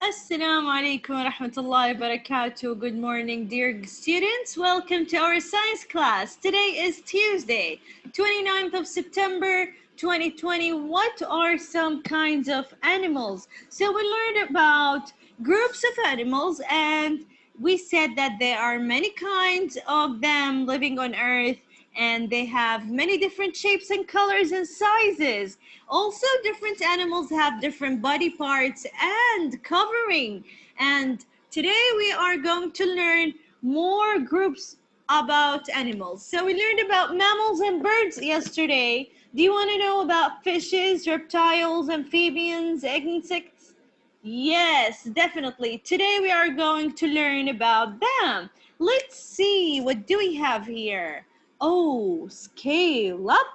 Assalamu alaikum wa rahmatullahi wa barakatuh. Good morning, dear students. Welcome to our science class. Today is Tuesday, 29th of September, 2020. What are some kinds of animals? So we learned about groups of animals, and we said that there are many kinds of them living on Earth, and they have many different shapes and colors and sizes. Also, different animals have different body parts and covering. And today we are going to learn more groups about animals. So we learned about mammals and birds yesterday. Do you want to know about fishes, reptiles, amphibians, insects? Yes, definitely. Today we are going to learn about them. Let's see, what do we have here? Oh, scale up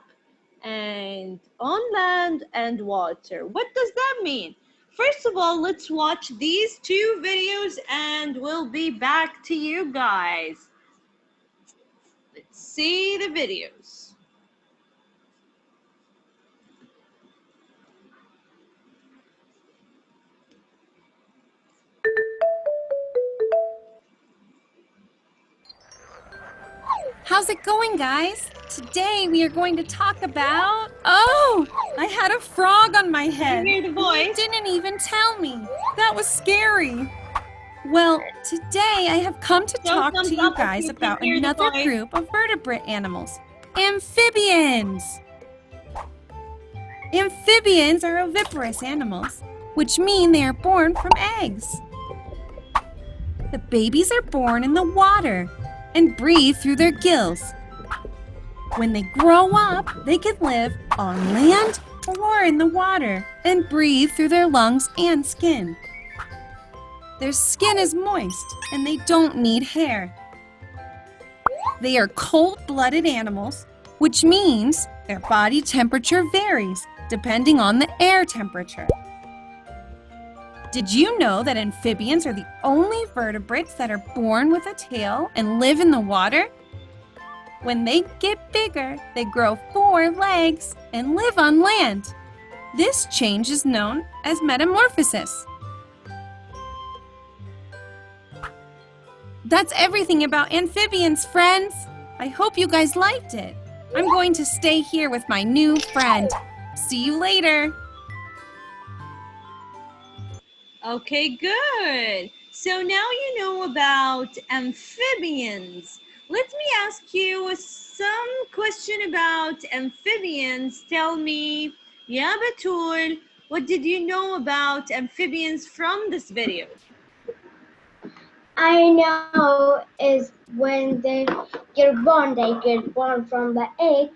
and on land and water. What does that mean? First of all, let's watch these two videos and we'll be back to you guys. Let's see the videos. How's it going, guys? Today we are going to talk about... Oh, I had a frog on my head. You hear the voice? You didn't even tell me. That was scary. Well, today I have come to talk to you guys about another group of vertebrate animals. Amphibians. Amphibians are oviparous animals, which mean they are born from eggs. The babies are born in the water and breathe through their gills. When they grow up, they can live on land or in the water and breathe through their lungs and skin. Their skin is moist and they don't need hair. They are cold-blooded animals, which means their body temperature varies depending on the air temperature. Did you know that amphibians are the only vertebrates that are born with a tail and live in the water? When they get bigger, they grow 4 legs and live on land. This change is known as metamorphosis. That's everything about amphibians, friends. I hope you guys liked it. I'm going to stay here with my new friend. See you later. Okay, good. So now you know about amphibians. Let me ask you some question about amphibians. Tell me, Ya Batul, what did you know about amphibians from this video? I know is when they get born from the egg.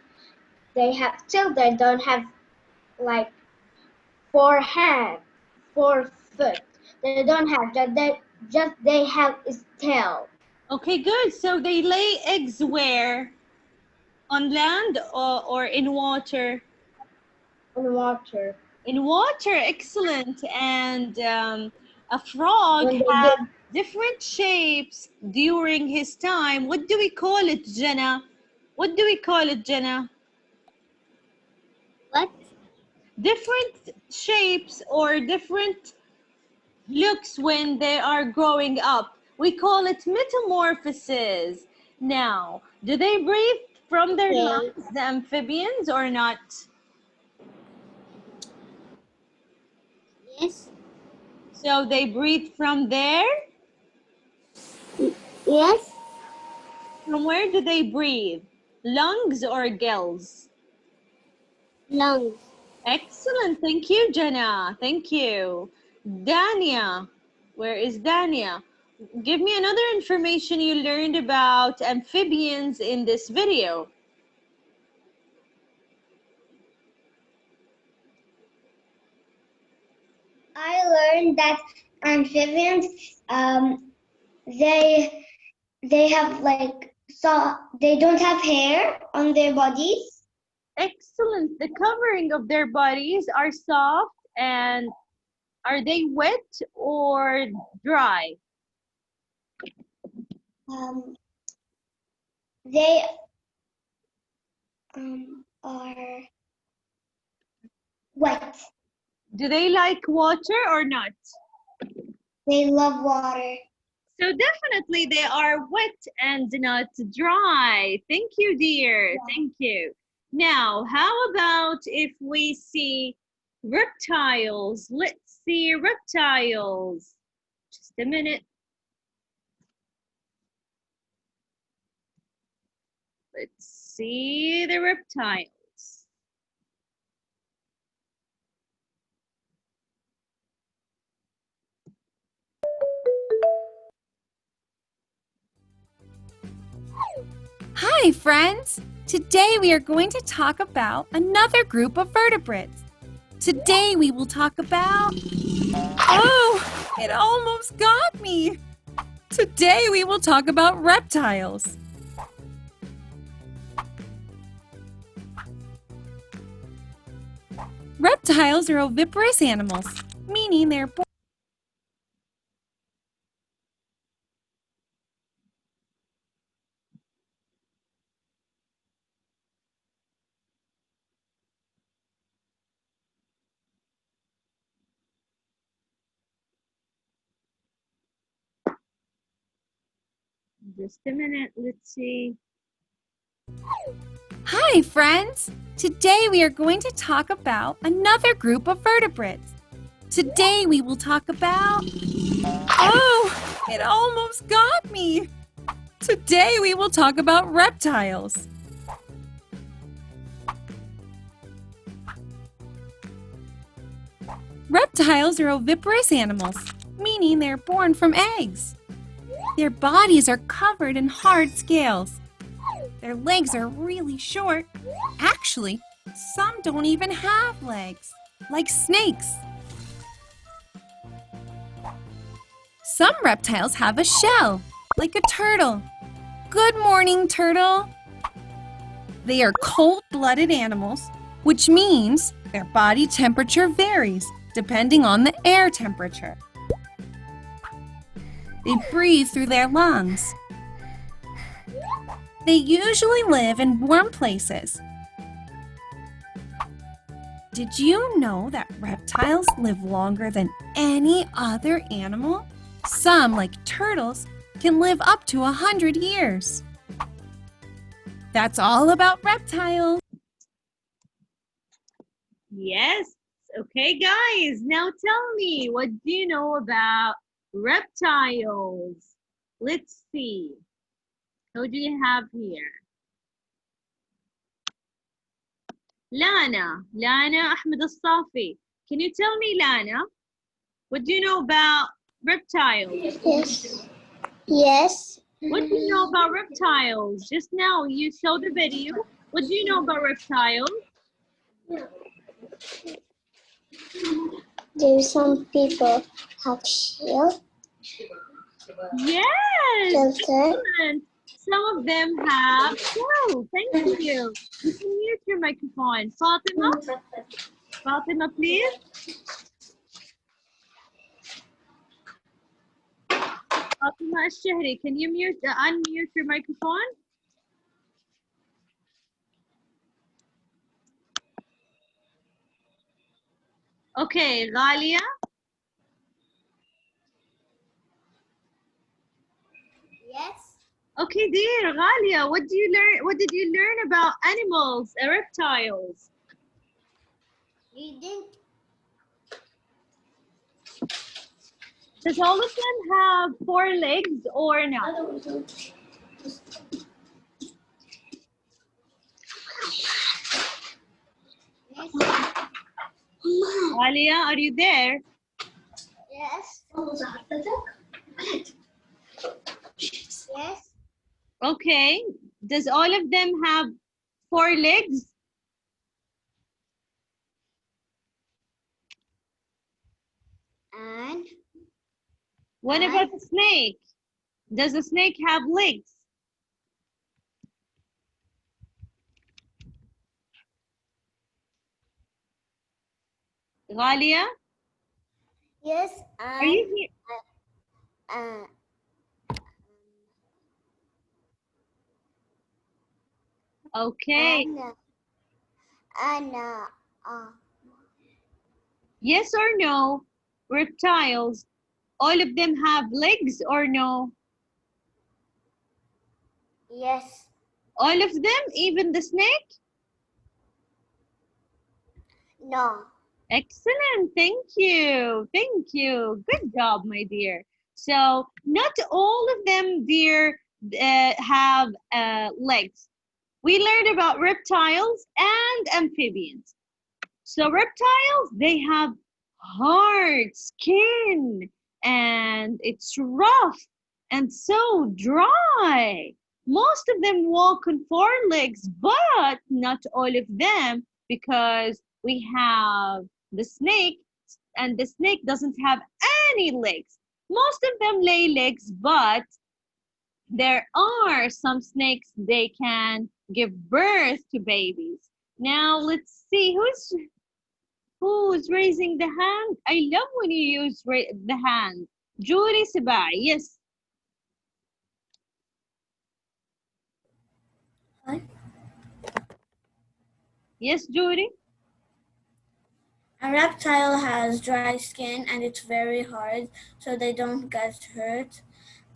They have children, don't have like 4 hands, 4 foot. They don't have just they have its tail. Okay, good. So they lay eggs where? On land or in water? In water. In water, excellent. And a frog has different shapes during his time. What do we call it, Jenna? What do we call it, Jenna? What? Different shapes or different looks when they are growing up. We call it metamorphosis. Now, do they breathe from their lungs, the amphibians, or not? Yes. So they breathe from there? Yes. From where do they breathe? Lungs or gills? Lungs. Excellent. Thank you, Jenna. Thank you. Dania. Where is Dania? Give me another information you learned about amphibians in this video. I learned that amphibians they have they don't have hair on their bodies. Excellent. The covering of their bodies are soft, and are they wet or dry? They are wet. Do they like water or not? They love water. So definitely they are wet and not dry. Thank you, dear. Yeah. Thank you. Now, how about if we see reptiles? Let's see reptiles. Just a minute. Let's see the reptiles. Hi, friends! Today we are going to talk about another group of vertebrates. Today we will talk about... Oh, it almost got me! Today we will talk about reptiles. Reptiles are oviparous animals, meaning they're born... Just a minute. Let's see. Hi, friends! Today we are going to talk about another group of vertebrates. Today we will talk about... Oh, it almost got me! Today we will talk about reptiles. Reptiles are oviparous animals, meaning they're born from eggs. Their bodies are covered in hard scales. Their legs are really short. Actually, some don't even have legs, like snakes. Some reptiles have a shell, like a turtle. Good morning, turtle. They are cold-blooded animals, which means their body temperature varies depending on the air temperature. They breathe through their lungs. They usually live in warm places. Did you know that reptiles live longer than any other animal? Some, like turtles, can live up to 100 years. That's all about reptiles. Yes. Okay, guys. Now tell me, what do you know about reptiles? Let's see. Who do you have here? Lana Ahmed Al-Safi. Can you tell me, Lana, what do you know about reptiles? Yes. Yes. What do you know about reptiles? Just now you saw the video. What do you know about reptiles? Do some people have shield? Yes. Filter? Excellent. Some of them have. Oh, thank you. You can mute your microphone. Fatima, please. Fatima Al-Shahri, can you unmute your microphone? Okay, Ghalia. Yes. Okay, dear Ghalia, what did you learn about animals, reptiles? Reading. Does all of them have 4 legs or not? Ghalia, are you there? Yes. Yes. Okay. Does all of them have 4 legs? And What about the snake? Does the snake have legs? Ghalia, yes. are you here? And Okay. and Yes or no? Reptiles All of them have legs or no? Yes. All of them, even the snake? No. Excellent. Thank you. Thank you. Good job, my dear. So not all of them, dear, have legs. We learned about reptiles and amphibians. So reptiles, they have hard skin and it's rough and so dry. Most of them walk on four legs, but not all of them because we have the snake and the snake doesn't have any legs. Most of them lay legs, but there are some snakes they can give birth to babies. Now let's see who's raising the hand. I love when you use the hand. Julie Sibai, yes. What? Yes, Julie. A reptile has dry skin and it's very hard, so they don't get hurt.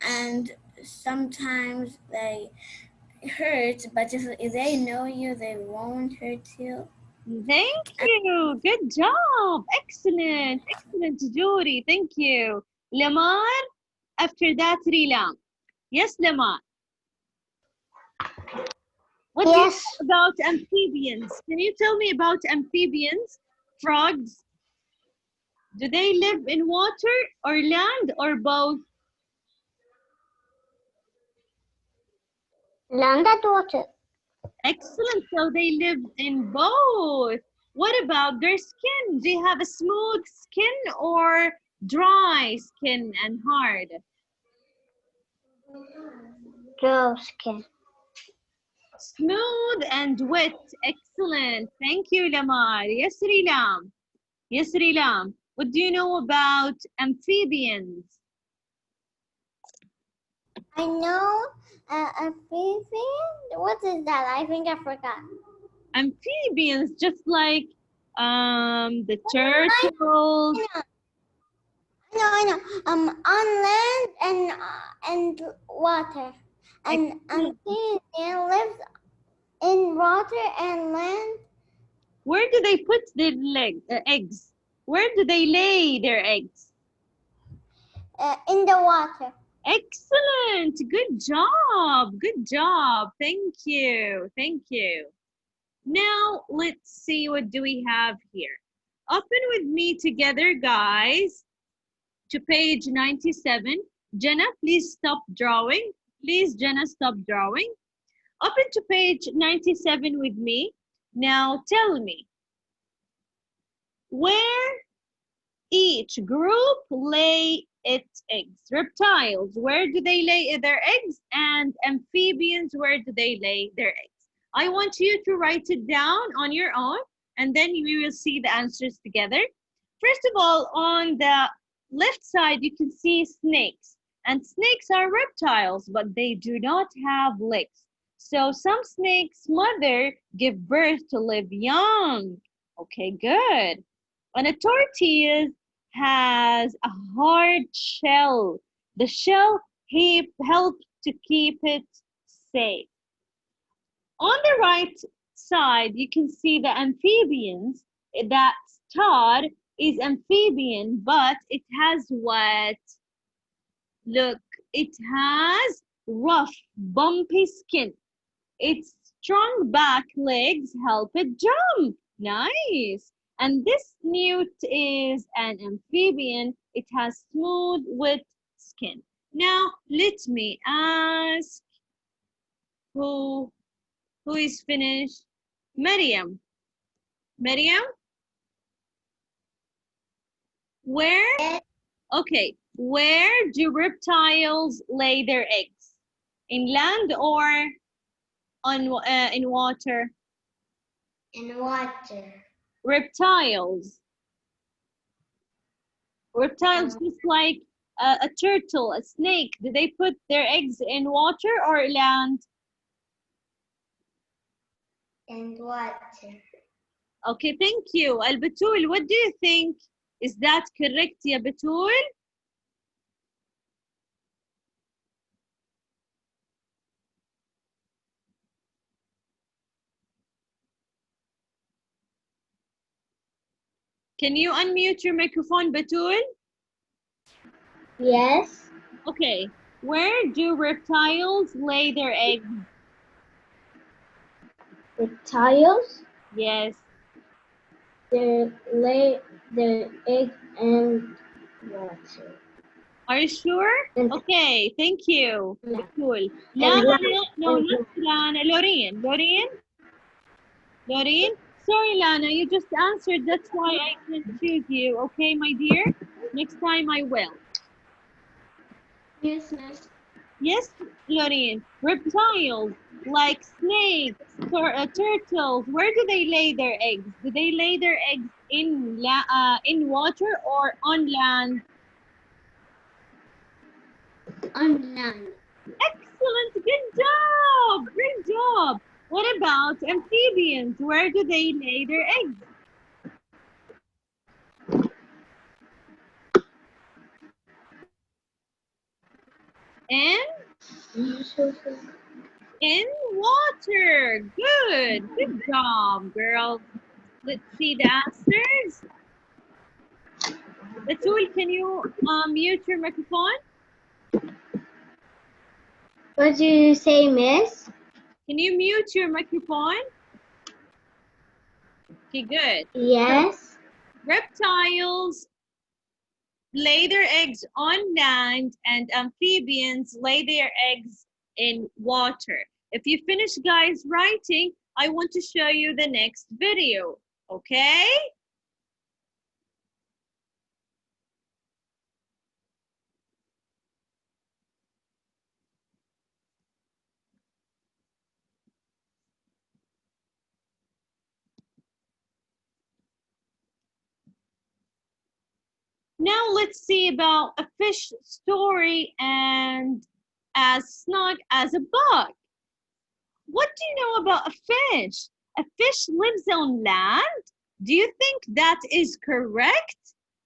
And sometimes they hurt, but if they know you, they won't hurt you. Thank you. Good job. Excellent. Excellent, Julie. Thank you. Lamar, after that, Rilam. Yes, Lamar. What do you know about amphibians? Can you tell me about amphibians? Frogs? Do they live in water or land or both? Land and water. Excellent. So they live in both. What about their skin? Do you have a smooth skin or dry skin and hard? Dry skin. Smooth and wet. Excellent. Thank you, Lamar. Yes, Rilam. Yes, Rilam. What do you know about amphibians? I know amphibian. What is that? I think I forgot. Amphibians, just like the turtles. I know. On land and water. And amphibian lives in water and land. Where do they put their eggs? Where do they lay their eggs? In the water. Excellent. Good job. Good job. Thank you. Thank you. Now, let's see what do we have here. Open with me together, guys, to page 97. Jenna, please stop drawing. Please, Jenna, stop drawing. Open to page 97 with me. Now, tell me, where each group lay its eggs? Reptiles, where do they lay their eggs? And amphibians, where do they lay their eggs? I want you to write it down on your own, and then we will see the answers together. First of all, on the left side, you can see snakes. And snakes are reptiles, but they do not have legs. So some snakes' mother give birth to live young. Okay, good. And a tortoise has a hard shell. The shell helps to keep it safe. On the right side, you can see the amphibians. That star is amphibian, but it has what? Look, it has rough, bumpy skin. Its strong back legs help it jump. Nice. And this newt is an amphibian. It has smooth, wet skin. Now, let me ask who is finished? Maryam. Maryam? Where? Okay. Where do reptiles lay their eggs? In land or in water? In water. Reptiles. Reptiles just like a turtle, a snake. Do they put their eggs in water or land? In water. Okay, thank you. Al-Batul, what do you think? Is that correct, ya Batul? Can you unmute your microphone, Batul? Yes. Okay. Where do reptiles lay their eggs? Reptiles, Yes. they lay their egg in water. Are you sure? And Okay, thank you. Yeah. Cool. And Lana, land. no, And not Lana. Loreen. Loreen? Sorry, Lana, you just answered. That's why I didn't choose you. Okay, my dear? Next time I will. Yes, miss. Yes, Loreen. Reptiles like snakes, turtles, where do they lay their eggs? Do they lay their eggs in water or on land? On land. Excellent. Good job. Good job. What about amphibians? Where do they lay their eggs? In water. Good. Good job, girls. Let's see the answers. Batul, can you mute your microphone? What do you say, miss? Can you mute your microphone? Okay, good. Yes. Reptiles lay their eggs on land and amphibians lay their eggs in water. If you finish, guys, writing, I want to show you the next video, okay? Now let's see about a fish story and as snug as a bug. What do you know about a fish? A fish lives on land? Do you think that is correct?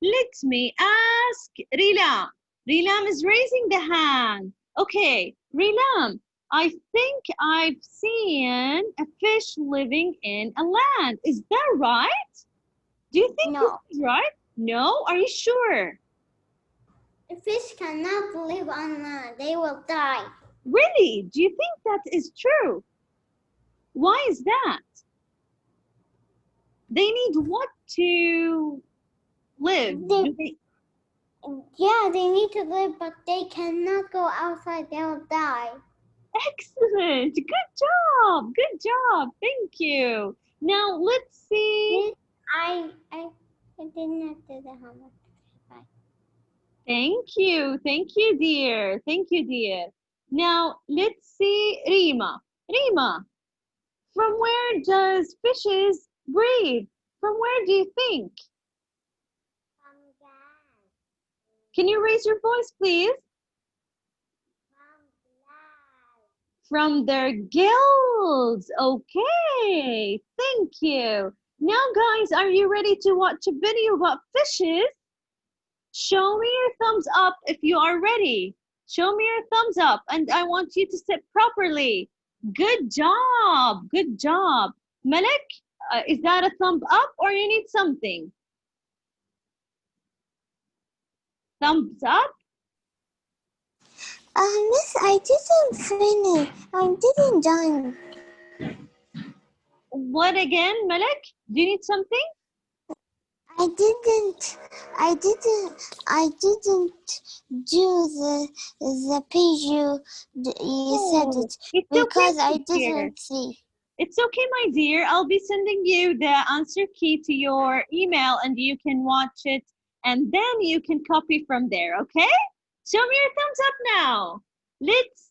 Let me ask Rilam. Rilam is raising the hand. Okay, Rilam, I think I've seen a fish living in a land. Is that right? Do you think No. this is right? No? Are you sure? The fish cannot live on land. They will die. Really? Do you think that is true? Why is that? They need what to live? Yeah, they need to live, but they cannot go outside. They will die. Excellent. Good job. Good job. Thank you. Now let's see. I did not do the homework. Thank you. Thank you, dear. Thank you, dear. Now let's see Rima. Rima, from where does fishes breathe? From where do you think? Can you raise your voice, please? From their gills. Okay, thank you. Now, guys, are you ready to watch a video about fishes? Show me your thumbs up if you are ready. Show me your thumbs up, and I want you to sit properly. Good job. Good job. Malik, is that a thumb up or you need something? Thumbs up? Miss, I didn't finish. I didn't done. What again, Malik? Do you need something? I didn't do the page you said it It's because okay, I my dear. didn't see. It's okay, my dear. I'll be sending you the answer key to your email and you can watch it and then you can copy from there, okay? Show me your thumbs up now. Let's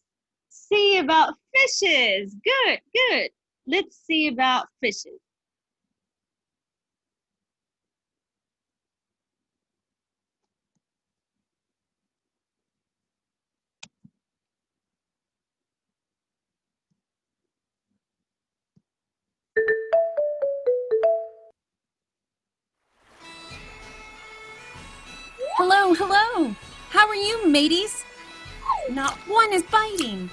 see about fishes. Good, good. Let's see about fishes. Hello, hello. How are you, mateys? Not one is biting.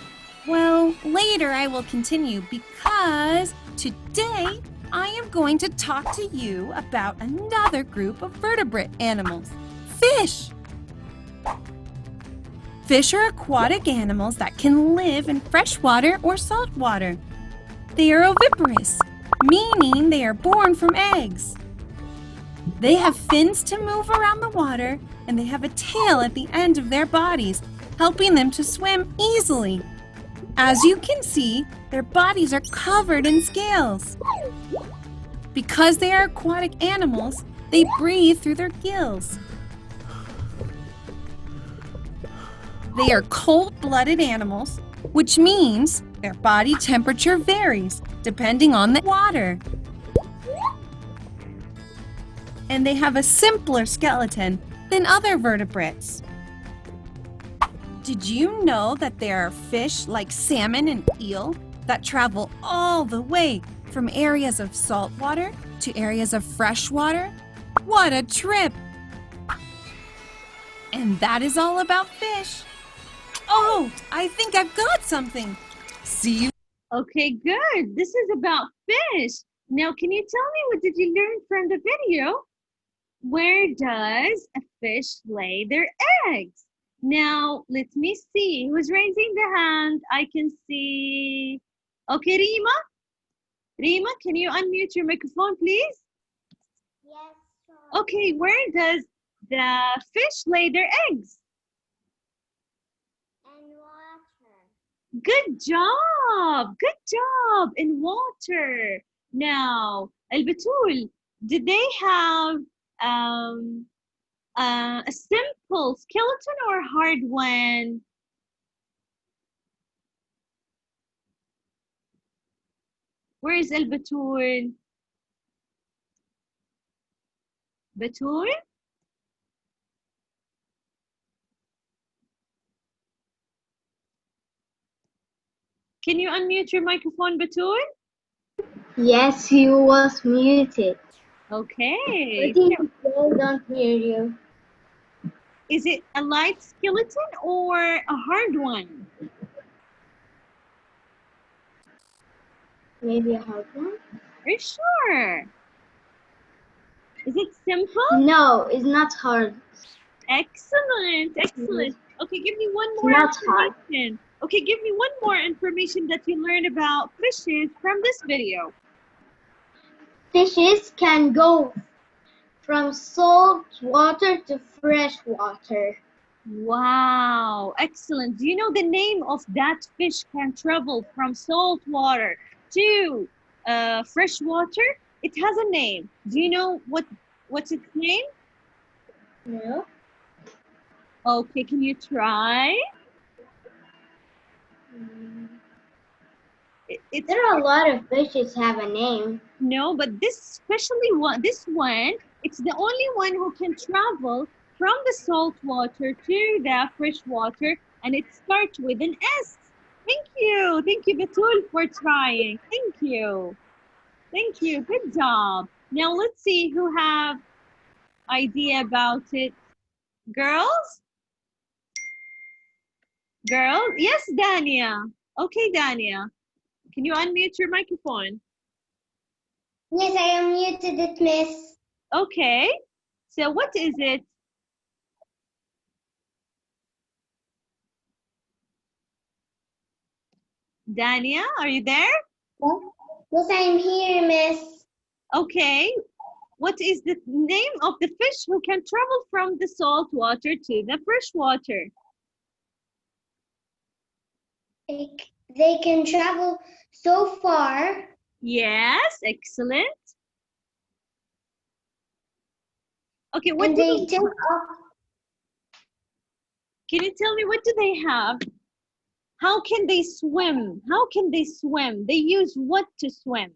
Well, later I will continue because today I am going to talk to you about another group of vertebrate animals, fish. Fish are aquatic animals that can live in freshwater or saltwater. They are oviparous, meaning they are born from eggs. They have fins to move around the water, and they have a tail at the end of their bodies, helping them to swim easily. As you can see, their bodies are covered in scales. Because they are aquatic animals, they breathe through their gills. They are cold-blooded animals, which means their body temperature varies depending on the water. And they have a simpler skeleton than other vertebrates. Did you know that there are fish like salmon and eel that travel all the way from areas of salt water to areas of fresh water? What a trip! And that is all about fish. Oh, I think I've got something. See you. Okay, good. This is about fish. Now, can you tell me what did you learn from the video? Where does a fish lay their eggs? Now, let me see. Who's raising the hand? I can see. Okay, Rima. Rima, can you unmute your microphone, please? Yes, sure. Okay, where does the fish lay their eggs? And water. Good job. Good job. In water. Now, Al-Batul, did they have a simple skeleton or a hard one? Where is Al-Batul? Batul? Can you unmute your microphone, Batul? Yes, he was muted. Okay. But I don't hear you. Is it a light skeleton or a hard one? Maybe a hard one? Are you sure? Is it simple? No, it's not hard. Excellent, excellent. Okay, give me one It's more not hard. information. Okay, give me one more information that you learned about fishes from this video. Fishes can go from salt water to fresh water. Wow, excellent. Do you know the name of that fish can travel from salt water to fresh water? It has a name. Do you know what's its name? No. Okay, can you try? There are a lot of fishes have a name. No, but this one, it's the only one who can travel from the salt water to the fresh water, and it starts with an S. Thank you, Batul, for trying. Thank you, good job. Now let's see who have idea about it. Girls, yes, Dania. Okay, Dania, can you unmute your microphone? Yes, I am muted it, miss. Okay, so what is it? Dania, are you there? Yes, I am here, miss. Okay, what is the name of the fish who can travel from the salt water to the fresh water? They can travel so far. Yes, excellent. Okay, what And do they take off. Can you tell me what do they have? How can they swim? They use what to swim?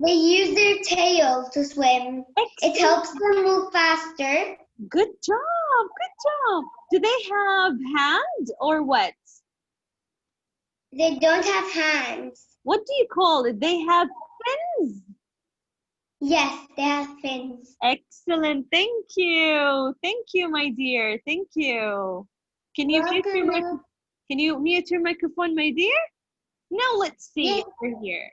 They use their tail to swim. Excellent. It helps them move faster. Good job. Do they have hands or what? They don't have hands. What do you call it? They have fins. Yes, they have fins. Excellent. Thank you, my dear. Thank you. Can you mute your microphone, my dear? Now let's see Yes. over here.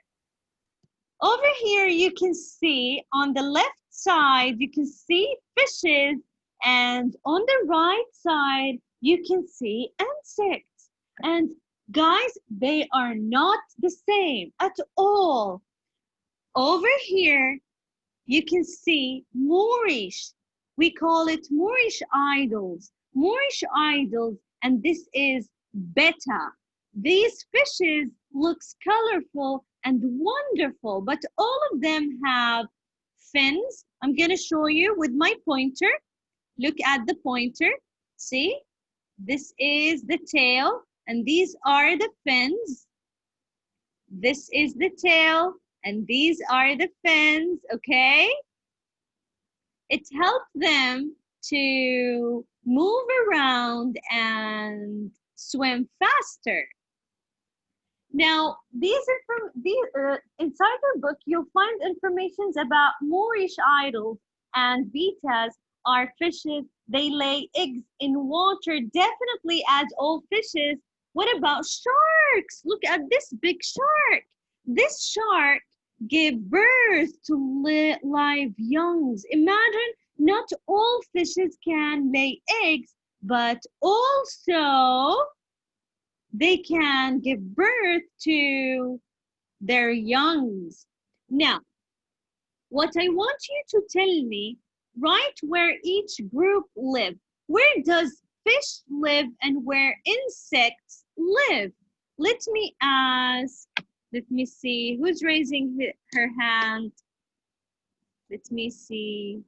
Over here, you can see on the left side, you can see fishes, and on the right side, you can see insects. And guys, they are not the same at all. Over here, you can see Moorish. We call it Moorish idols. Moorish idols, and this is betta. These fishes looks colorful and wonderful, but all of them have fins. I'm gonna show you with my pointer. Look at the pointer. See, this is the tail, and these are the fins. This is the tail, and these are the fins, okay? It helps them to move around and swim faster. Now, inside your book, you'll find information about Moorish idols, and bettas are fishes. They lay eggs in water, definitely as all fishes. What about sharks? Look at this big shark. This shark gave birth to live youngs. Imagine, not all fishes can lay eggs, but also they can give birth to their youngs. Now, what I want you to tell me, right where each group live. Where does fish live and where insects live? Let me ask, let me see, who's raising her hand? Let me see.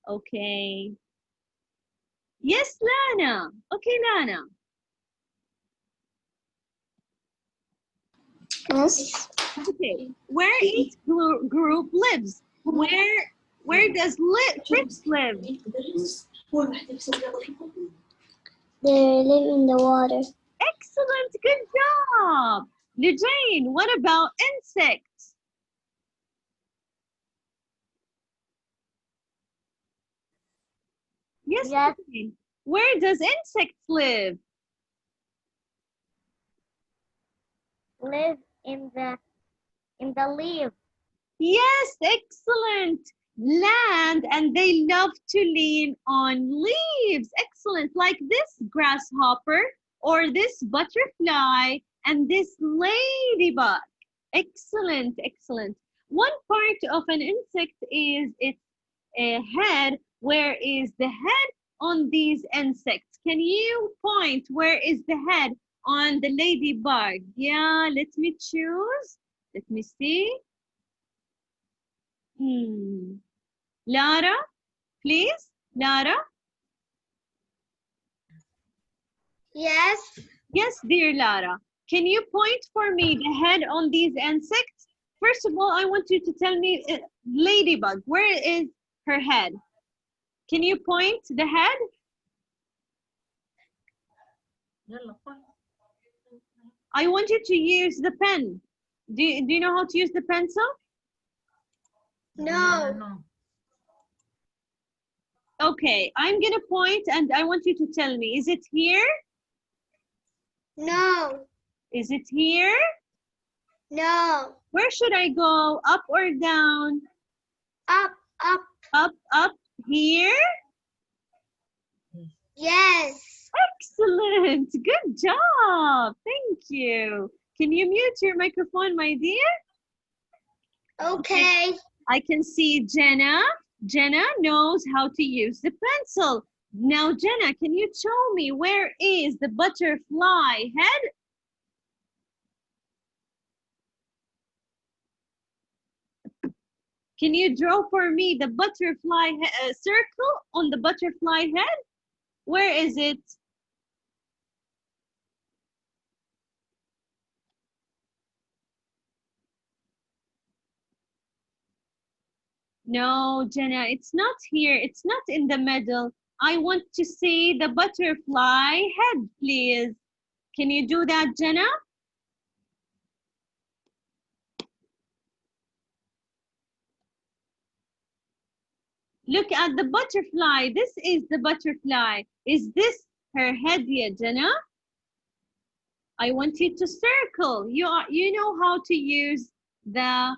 Okay. Yes, Lana. Okay, Lana. Yes. Okay, where each group lives? Where does fish live? They live in the water. Excellent, good job. Lujane, what about insects? Yes, Yes. Lujane. Where does insects live? Live in the leaf. Yes, excellent. Land, and they love to lean on leaves. Excellent, like this grasshopper or this butterfly and this ladybug. Excellent, excellent. One part of an insect is its head. Where is the head on these insects? Can you point where is the head on the ladybug? Yeah, let me choose. Let me see. Lara, please. Lara. Yes. Yes, dear Lara. Can you point for me the head on these insects? First of all, I want you to tell me, ladybug, where is her head? Can you point the head? I want you to use the pen. Do you know how to use the pencil? No. Okay, I'm gonna point and I want you to tell me, is it here? No. Is it here? No. Where should I go, up or down? Up, up. Up, here? Yes. Excellent, good job, thank you. Can you mute your microphone, my dear? Okay. I can see Jenna. Jenna knows how to use the pencil. Now, Jenna, can you show me where is the butterfly head? Can you draw for me the butterfly circle on the butterfly head? Where is it? No, Jenna, it's not here. It's not in the middle. I want to see the butterfly head, please. Can you do that, Jenna? Look at the butterfly. This is the butterfly. Is this her head, ya Jenna? I want you to circle. You know how to use the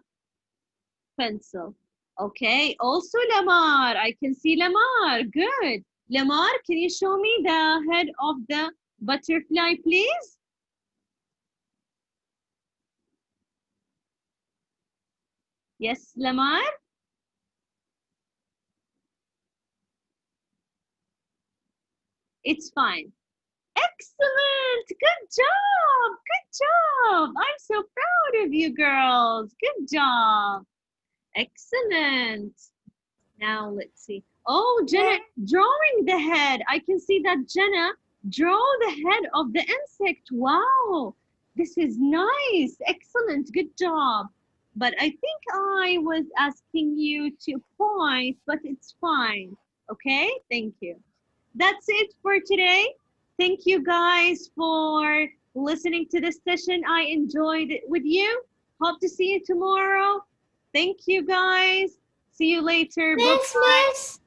pencil. Okay, also Lamar. I can see Lamar. Good. Lamar, can you show me the head of the butterfly, please? Yes, Lamar? It's fine. Excellent. Good job. Good job. I'm so proud of you girls. Good job. Excellent. Now let's see. Oh, Jenna, drawing the head. I can see that Jenna draw the head of the insect. Wow. This is nice. Excellent. Good job. But I think I was asking you to point, but it's fine. Okay? Thank you. That's it for today. Thank you guys for listening to this session. I enjoyed it with you. Hope to see you tomorrow. Thank you guys. See you later. Miss, Bye-bye. Miss.